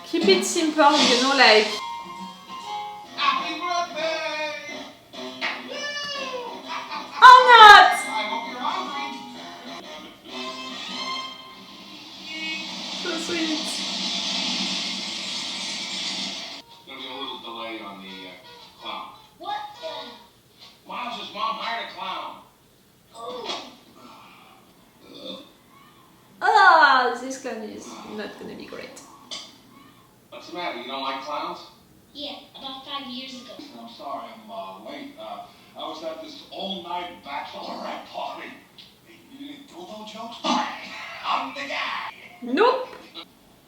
Keep it simple, you know, like... Happy birthday! Or not! I hope you're hungry. So sweet. There'll be a little delay on the clown. What the? Miles' mom hired a clown. Oh. Ah, this clown is not gonna be great. What's the matter? You don't like clowns? Yeah, about 5 years ago. I'm sorry I'm late. I was at this all-night bachelorette party. You didn't do those jokes? I'm the guy. Nope.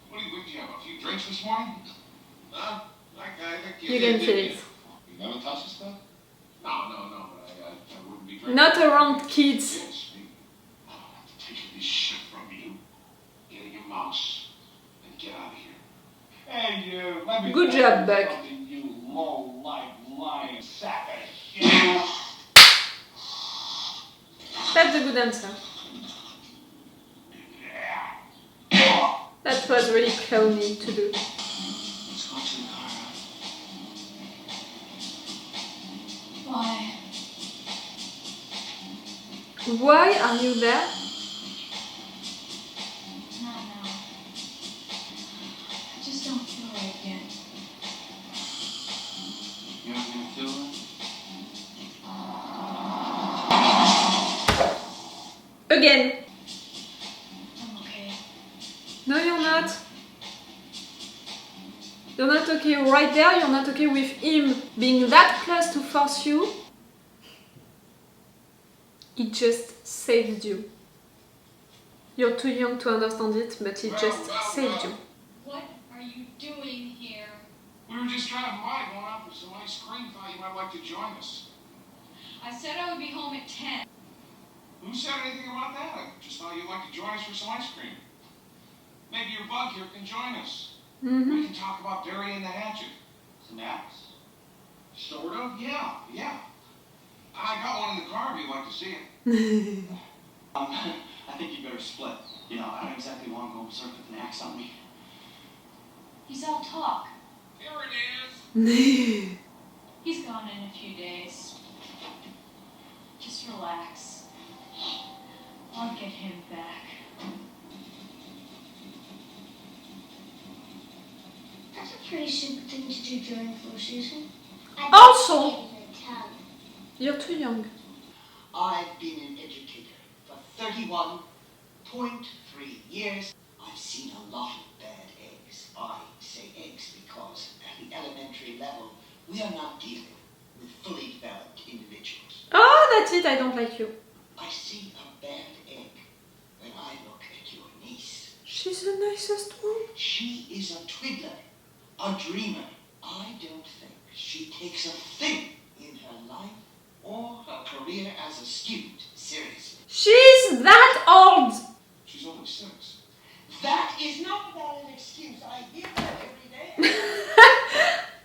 What did you have? A few drinks this morning? Huh? That kid You can feel it. You never touch this stuff? No. But I wouldn't be drinking. Not around kids. Yes, I don't have to take this shit from you. Get in your mouse and get out of here. Hey, you. Let me Good job, Buck. You low-life lying sack of shit. That's a good answer. That was really clowny to do. Let's go to the car. Why? Why are you there? Not now. I just don't feel right yet. You aren't gonna feel it? Again. I'm okay. No, you're not. You're not okay right there. You're not okay with him being that close to force you. He just saved you. You're too young to understand it, but he just saved you. What are you doing here? We were just driving by, going out for some ice cream. Thought you might like to join us. I said I would be home at 10. Who said anything about that? I just thought you'd like to join us for some ice cream. Maybe your bug here can join us. We can talk about burying the hatchet. Snaps? Sort of, yeah. I got one in the car if you'd like to see it. I think you better split. You know, I don't exactly want to go berserk with an axe on me. He's all talk. Here it is. He's gone in a few days. Just relax. I'll get him back. That's a pretty stupid thing to do during flu season. Also, you're too young. I've been an educator for 31.3 years. I've seen a lot of bad eggs. I say eggs because at the elementary level, we are not dealing with fully developed individuals. Oh, that's it. I don't like you. I see a bad egg when I look at your niece. She's the nicest one. She is a twiddler, a dreamer. I don't think she takes a thing in her life or her career as a student seriously. She's that old. She's only 6. That is not a valid excuse. I hear that every day.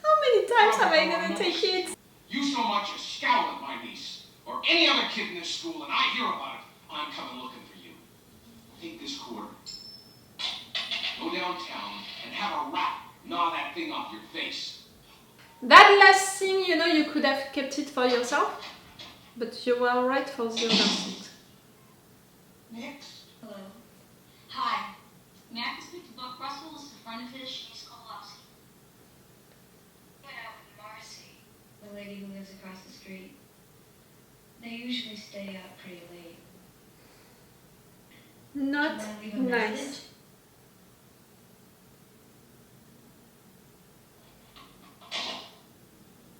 How many times am I gonna take it? You so much as scowl at my niece or any other kid in this school and I hear about it, I'm coming looking for you. Take this quarter. Go downtown and have a rat gnaw that thing off your face. That last thing, you know, you could have kept it for yourself, but you were right for the other things. Next. Hello. Hi. May I speak to Buck Russell? Is the friend of his? She's Kolowski. Went out with Marcy, The lady who lives across the street. They usually stay out pretty late. Not Do you wanna leave a nice. message?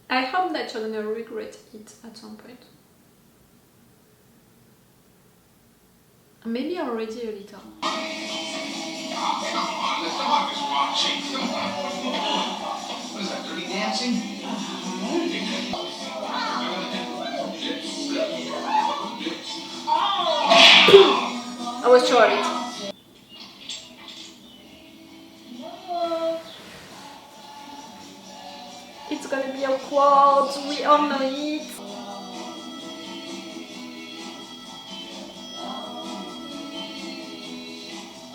I hope that you're gonna regret it at some point. Maybe already a little. Come on, let's not this watching. Come on. What is that, dirty dancing? I was sure of it. It's gonna be awkward, we all know it.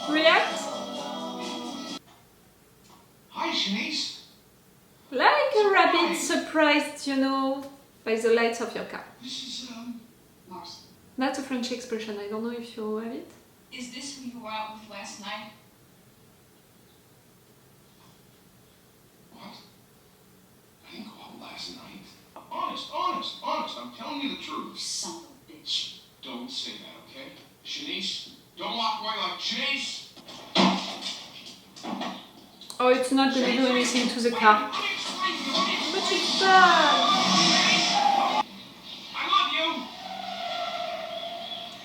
React? Shanice? Like a rabbit surprised, you know, by the lights of your car. This is, Marcy, That's a French expression, I don't know if you have it. is this who you were out with last night? what? I didn't go out last night. Honest. I'm telling you the truth. Son of a bitch. Don't say that, okay? Shanice, don't walk away like Shanice! Oh, it's not gonna do anything to the car. Let me explain to you. But it's bad! I love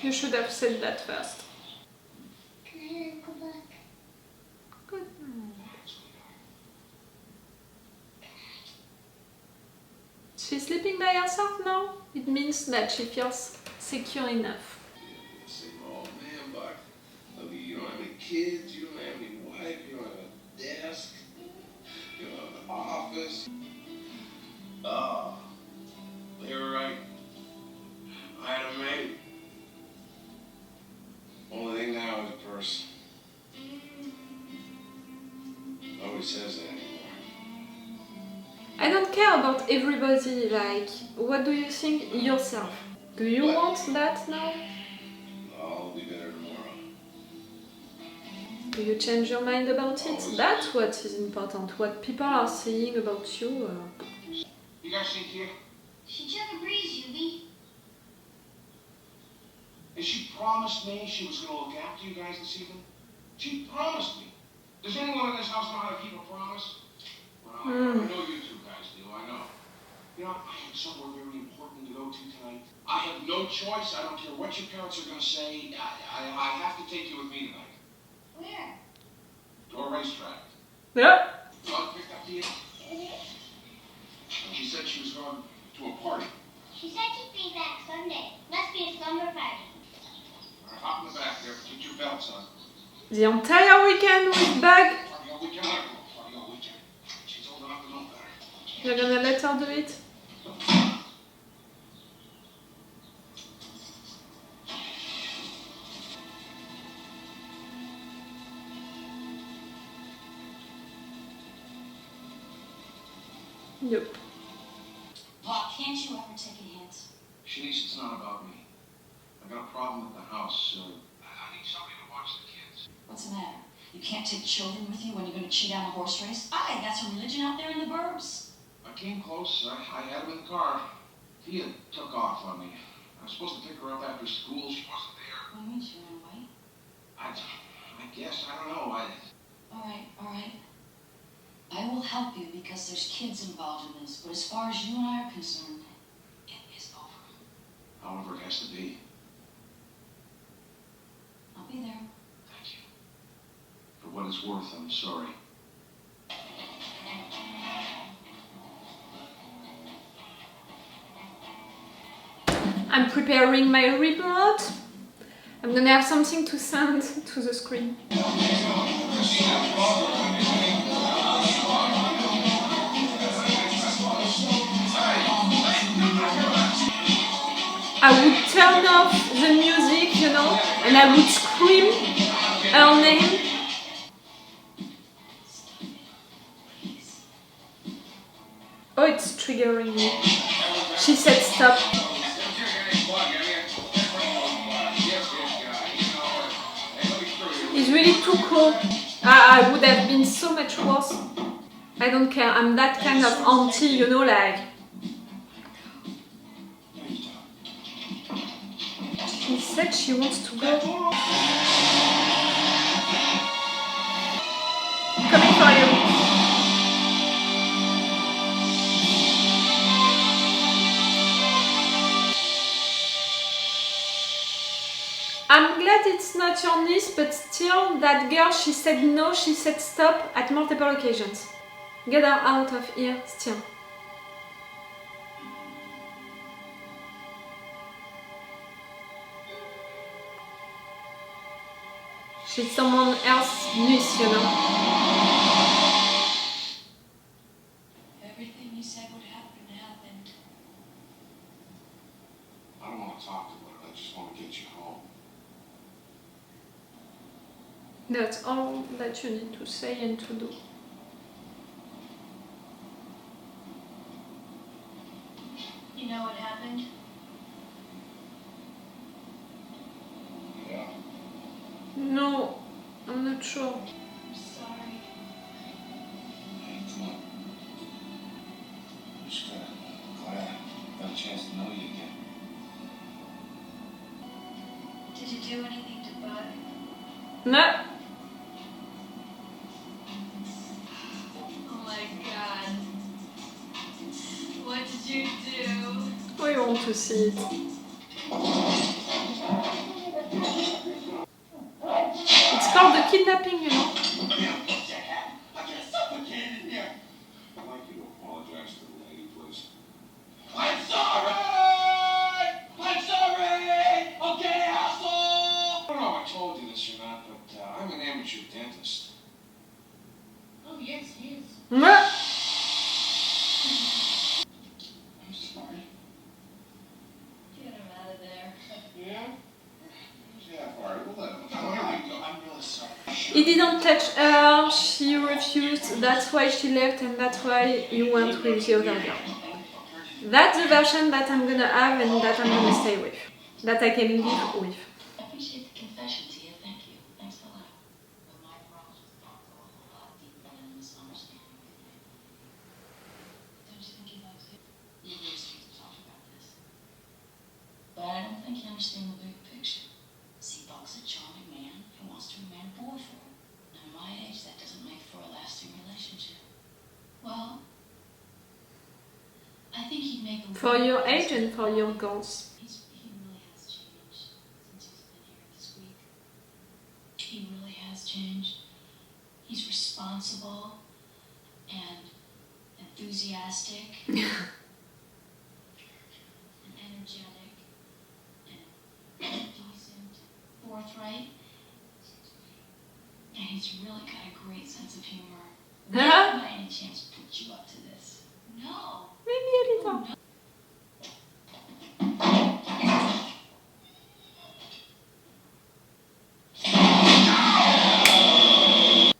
you! You should have said that first. Can I go back? Good night. She's sleeping by herself now? It means that she feels secure enough. Say, oh man, Buck, look, you don't have any kids, you don't have any wife, you don't have a desk, you don't have an office. Oh, they were right. I had a maid. Only thing now is a purse. Nobody says that anymore. I don't care about everybody, like, what do you think yourself? Do you want that now? I'll be better tomorrow. Do you change your mind about it? That's what is important. What people are saying about you. You guys see Kia? She took a breeze, Yubi. And she promised me she was going to look after you guys this evening. She promised me. Does anyone in this house know how to keep a promise? Well, I know you two guys do, I know. You know, I have somewhere very important to go to tonight. I have no choice. I don't care what your parents are going to say. I have to take you with me tonight. Where? To a racetrack. Yeah. Doug picked up Kia. She said she was going to a party. She said she'd be back Sunday. Must be a slumber party. All right, hop in the back there. Get your belts on. The entire weekend with bag. Party all weekend. Party all weekend. She's old enough to know better. You're gonna let her do it? Yep. Pa, can't you ever take a hint? Shanice, it's not about me. I got a problem at the house. I need somebody to watch the kids. What's the matter? You can't take children with you when you're going to cheat on a horse race? Aye, that's a religion out there in the burbs. I came close. I had him in the car. Tia took off on me. I was supposed to pick her up after school. She wasn't there. What do you mean she ran away? I guess. I don't know. All right. I will help you because there's kids involved in this, but as far as you and I are concerned, it is over. However it has to be. I'll be there. Thank you. For what it's worth, I'm sorry. I'm preparing my report. I'm gonna have something to send to the screen. I would turn off the music, you know, and I would scream her name. Oh, it's triggering me. She said stop. It's really too cool. I would have been so much worse. I don't care. I'm that kind of auntie, you know, like. She said she wants to go. Coming for you. I'm glad it's not your niece, but still, that girl, she said no, she said stop at multiple occasions. Get her out of here, still. She's someone else's niece, you know. Everything you said would happen happened. I don't want to talk to her. I just want to get you home. That's all that you need to say and to do. sure. I'm sorry. Hey, come on. I'm just glad I got a chance to know you again. Did you do anything to Bud? No. Oh my god. What did you do? We want to see it. It's called the kidnapping, you know. I can't suffocate in here. I'd like you to apologize to the lady, please. I'm sorry! I'm sorry! Okay, asshole! I don't know if I told you this or not, but I'm an amateur dentist. Oh, yes, he is. No. I'm sorry. Get him out of there. Yeah? Yeah, all right, we'll let him. Oh, here we go. I'm really sorry. He didn't touch her, she refused, that's why she left and that's why he went with the other girl. That's the version that I'm gonna have and that I'm gonna stay with. That I can live with. I appreciate the confession, Tia. Thank you. Thanks a lot. But my problems with Bob go a whole lot deeper than a misunderstanding. Don't you think he loves you? You really need to talk about this. But I don't think you understand the big picture. See, Buck's a charming man who wants to remain a boy for him. And at my age, that doesn't make for a lasting relationship. Well, I think he'd make a For your age and for your goals. He really has changed since he's been here this week. He really has changed. He's responsible and enthusiastic and energetic and decent, forthright. And he's really got a great sense of humor. Would Huh? by any chance put you up to this? No. Maybe a little.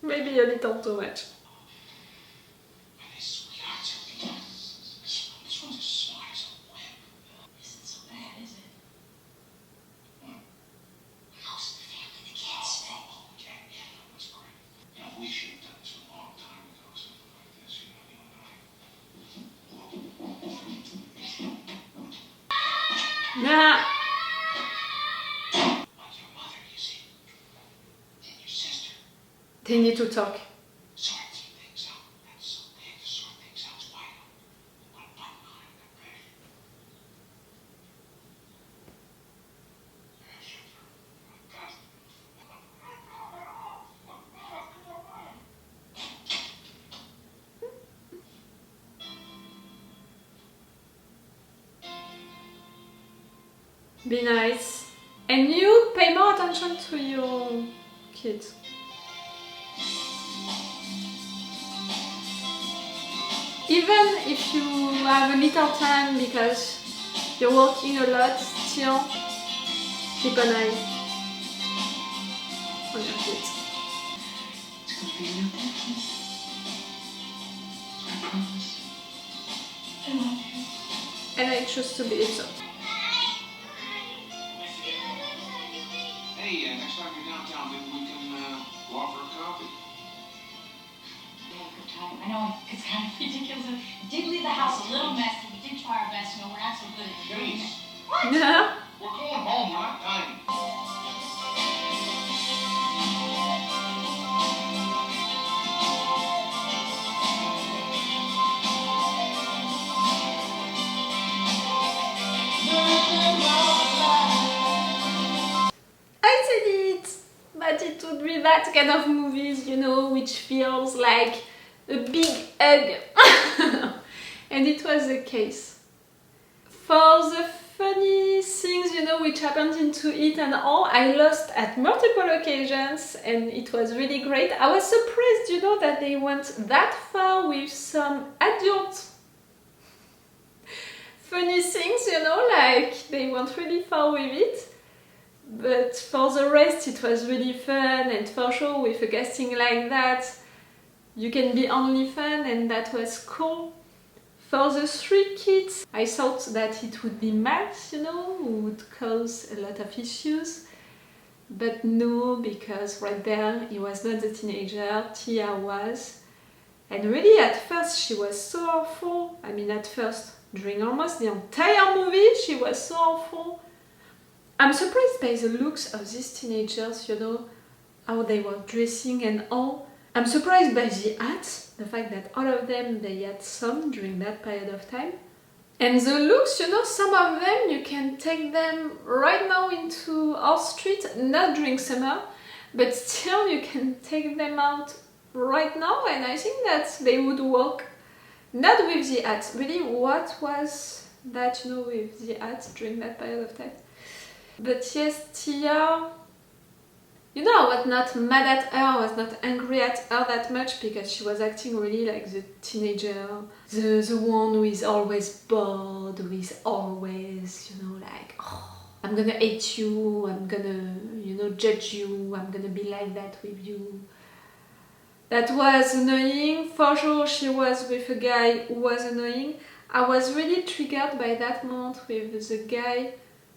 Maybe a little too much. Hey, sweethearts. This one's as smart as a whip. Isn't so bad, is it? How's the family, the kids? Oh, yeah, that's great. You know, we should have done this a long time ago, something like this, you know, you and I. Nah. Like your mother, you see, and your sister. They need to talk. Sort things out. That's so big to sort things out. It's wide open. One button behind that big. Be nice. And you pay more attention to your kids. Even if you have a little time because you're working a lot, still keep an eye on your kids. It's gonna be a new day. I promise. I love you. And I choose to believe so. Hey, next time you're downtown, maybe we can go out for a coffee. We had a good time. I know it's kind of ridiculous. We did leave the house a little messy. We did try our best. You know, we're not so good at doing Denise, it. Yeah. we're going home. We're not dining. I said it! But it would be that kind of movies, you know, which feels like a big hug. And it was the case. For the funny things, you know, which happened into it and all, I lost at multiple occasions and it was really great. I was surprised, you know, that they went that far with some adult funny things, you know, like they went really far with it. But for the rest, it was really fun, and for sure, with a casting like that, you can be only fun, and that was cool. For the 3 kids, I thought that it would be maths, you know, would cause a lot of issues. But no, because right there he was not the teenager, Tia was. And really at first she was so awful. I mean at first, during almost the entire movie she was so awful. I'm surprised by the looks of these teenagers, you know, how they were dressing and all. I'm surprised by the hats, the fact that all of them they had some during that period of time. And the looks, you know, some of them you can take them right now into our street, not during summer, but still you can take them out right now, and I think that they would work. Not with the hats, really, what was that, you know, with the hats during that period of time? But yes, Tia, you know, I was not mad at her, I was not angry at her that much because she was acting really like the teenager, the one who is always bored, who is always, you know, like, oh, I'm gonna hate you, I'm gonna, you know, judge you, I'm gonna be like that with you. That was annoying. For sure she was with a guy who was annoying. I was really triggered by that moment with the guy.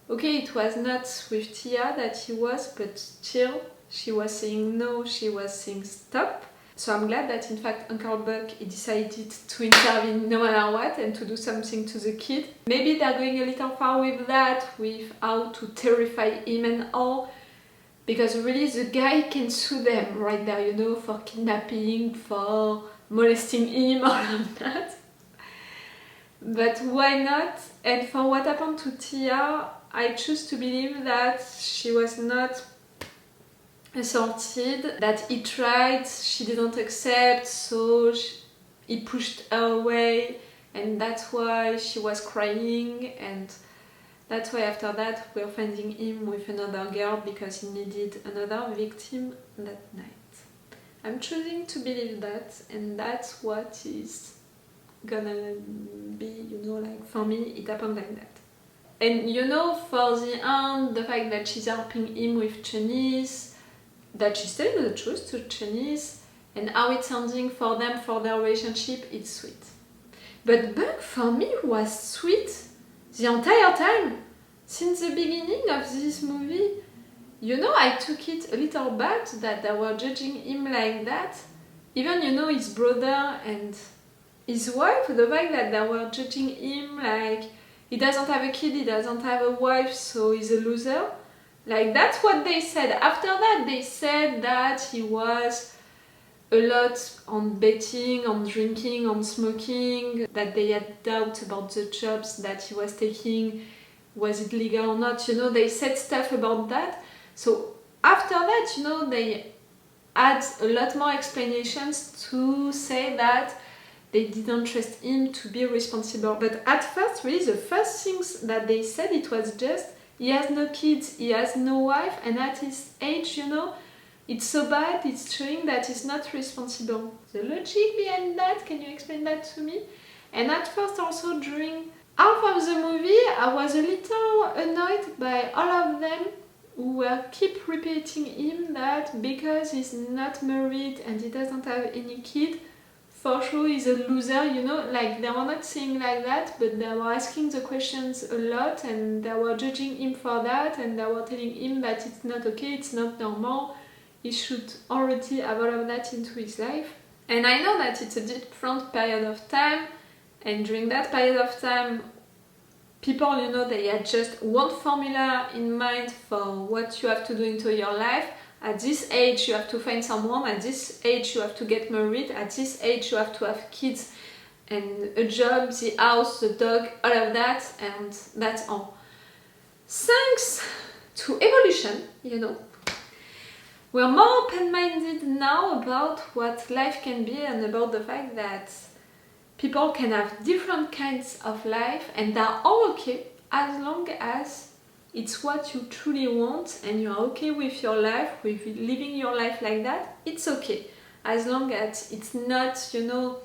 Okay, it was not with Tia that he was, but still, she was saying no, she was saying stop. So I'm glad that in fact Uncle Buck he decided to intervene no matter what and to do something to the kid. Maybe they're going a little far with that, with how to terrify him and all, because really the guy can sue them right there, you know, for kidnapping, for molesting him, all of that. But why not? And for what happened to Tia, I choose to believe that she was not assaulted, that he tried, she didn't accept, so he pushed her away, and that's why she was crying, and that's why after that we're finding him with another girl because he needed another victim that night. I'm choosing to believe that, and that's what is gonna be, you know, like for me it happened like that. And you know, for the end, the fact that she's helping him with Chinese, that she's telling the truth to Chinese, and how it's ending for them, for their relationship, it's sweet. But Buck, for me, was sweet the entire time. Since the beginning of this movie, you know, I took it a little bad that they were judging him like that. Even, you know, his brother and his wife, the fact that they were judging him like he doesn't have a kid, he doesn't have a wife, so he's a loser. Like, that's what they said. After that, they said that he was a lot on betting, on drinking, on smoking, that they had doubts about the jobs that he was taking, was it legal or not, you know, they said stuff about that. So after that, you know, they had a lot more explanations to say that they didn't trust him to be responsible. But at first, really, the first things that they said, it was just, he has no kids, he has no wife, and at his age, you know, it's so bad, it's showing that he's not responsible. The logic behind that, can you explain that to me? And at first also during half of the movie, I was a little annoyed by all of them who were keep repeating him that because he's not married and he doesn't have any kid, for sure he's a loser, you know, like they were not saying like that, but they were asking the questions a lot and they were judging him for that, and they were telling him that it's not okay, it's not normal, he should already have all of that into his life. And I know that it's a different period of time, and during that period of time, people, you know, they had just one formula in mind for what you have to do into your life. At this age you have to find someone, at this age you have to get married, at this age you have to have kids and a job, the house, the dog, all of that, and that's all. Thanks to evolution, you know, we're more open-minded now about what life can be and about the fact that people can have different kinds of life and they're all okay as long as it's what you truly want and you're okay with your life, with living your life like that, it's okay. As long as it's not, you know,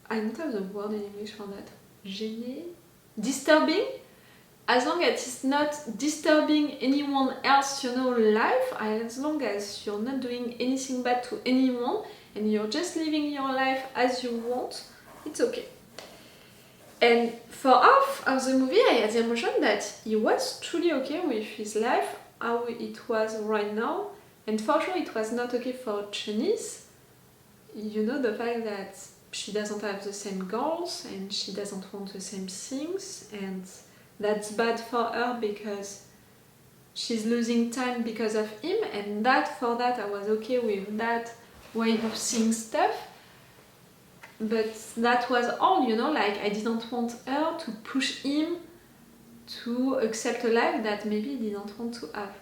I don't have the word in English for that. Gêné? Disturbing? As long as it's not disturbing anyone else, you know, life, as long as you're not doing anything bad to anyone and you're just living your life as you want, it's okay. And for half of the movie, I had the emotion that he was truly okay with his life how it was right now, and for sure it was not okay for Chenice. You know, the fact that she doesn't have the same goals and she doesn't want the same things, and that's bad for her because she's losing time because of him, and for that I was okay with that way of seeing stuff. But that was all, you know, like I didn't want her to push him to accept a life that maybe he didn't want to have.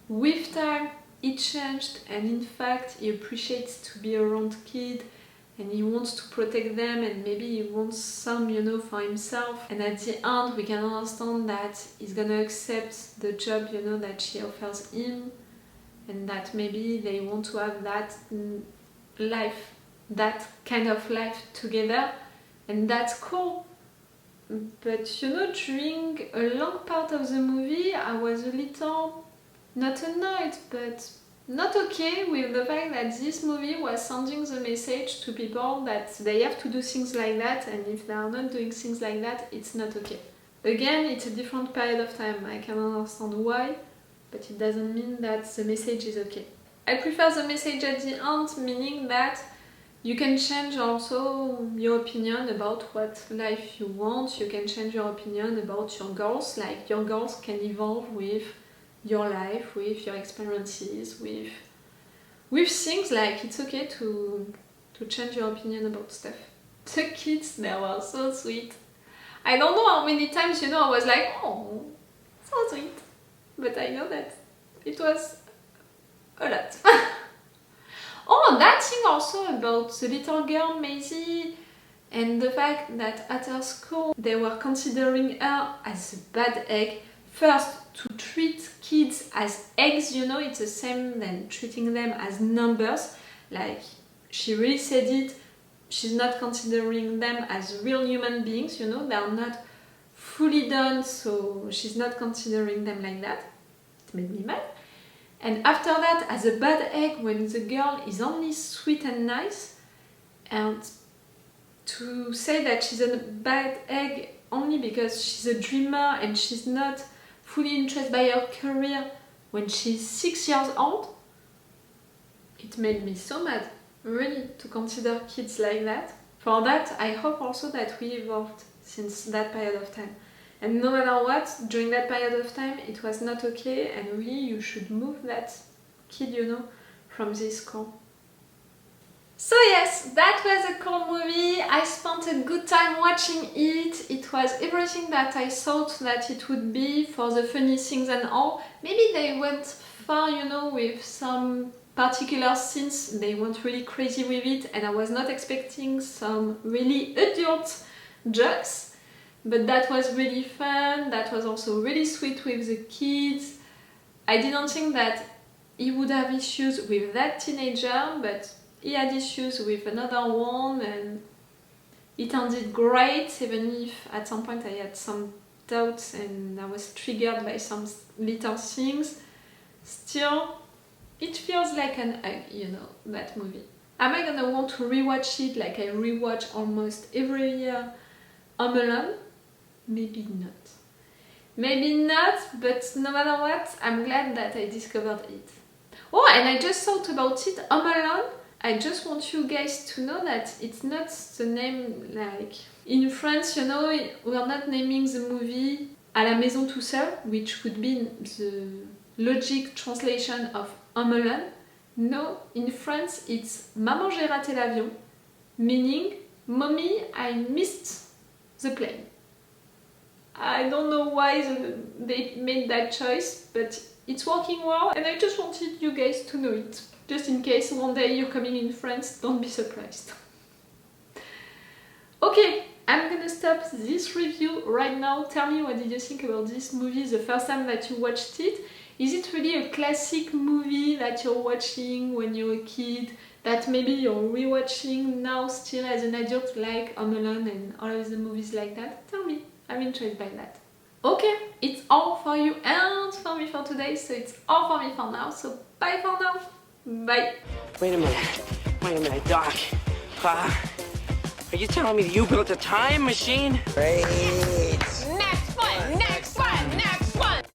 With time, it changed, and in fact he appreciates to be around kids and he wants to protect them, and maybe he wants some, you know, for himself. And at the end we can understand that he's gonna accept the job, you know, that she offers him, and that maybe they want to have that life, that kind of life together, and that's cool. But you know, during a long part of the movie I was a little, not annoyed, but not okay with the fact that this movie was sending the message to people that they have to do things like that, and if they are not doing things like that, it's not okay. Again, it's a different period of time, I can understand why, but it doesn't mean that the message is okay. I prefer the message at the end, meaning that you can change also your opinion about what life you want, you can change your opinion about your goals, like your goals can evolve with your life, with your experiences, with things, like it's okay to change your opinion about stuff. The kids, they were so sweet. I don't know how many times, you know, I was like, oh, so sweet. But I know that it was a lot. Oh, that thing also about the little girl Maisie, and the fact that at her school they were considering her as a bad egg. First, to treat kids as eggs, you know, it's the same than treating them as numbers. Like, she really said it, she's not considering them as real human beings, you know, they are not fully done, so she's not considering them like that. It made me mad. And after that, as a bad egg, when the girl is only sweet and nice, and to say that she's a bad egg only because she's a dreamer and she's not fully interested by her career when she's 6 years old, it made me so mad, really, to consider kids like that. For that, I hope also that we evolved since that period of time. And no matter what, during that period of time, it was not okay, and really you should move that kid, you know, from this school. So yes, that was a cool movie. I spent a good time watching it. It was everything that I thought that it would be, for the funny things and all. Maybe they went far, you know, with some particular scenes. They went really crazy with it, and I was not expecting some really adult jokes. But that was really fun, that was also really sweet with the kids. I didn't think that he would have issues with that teenager, but he had issues with another one, and it ended great, even if at some point I had some doubts and I was triggered by some little things. Still, it feels like an hug, you know, that movie. Am I gonna want to rewatch it like I rewatch almost every year Home Alone? Maybe not. Maybe not, but no matter what, I'm glad that I discovered it. Oh, and I just thought about it, Home Alone. I just want you guys to know that it's not the name like... In France, you know, we are not naming the movie À la maison tout seul, which would be the logic translation of Home Alone. No, in France it's Maman j'ai raté l'avion, meaning Mommy, I missed the plane. I don't know why they made that choice, but it's working well, and I just wanted you guys to know it. Just in case one day you're coming in France, don't be surprised. Okay, I'm gonna stop this review right now. Tell me, what did you think about this movie the first time that you watched it? Is it really a classic movie that you're watching when you're a kid, that maybe you're rewatching now still as an adult, like Home Alone and all of the movies like that? Tell me, I'm intrigued by that. Okay, it's all for you and for me for today, so it's all for me for now, so bye for now. Bye. Wait a minute, Doc. Are you telling me that you built a time machine? Great.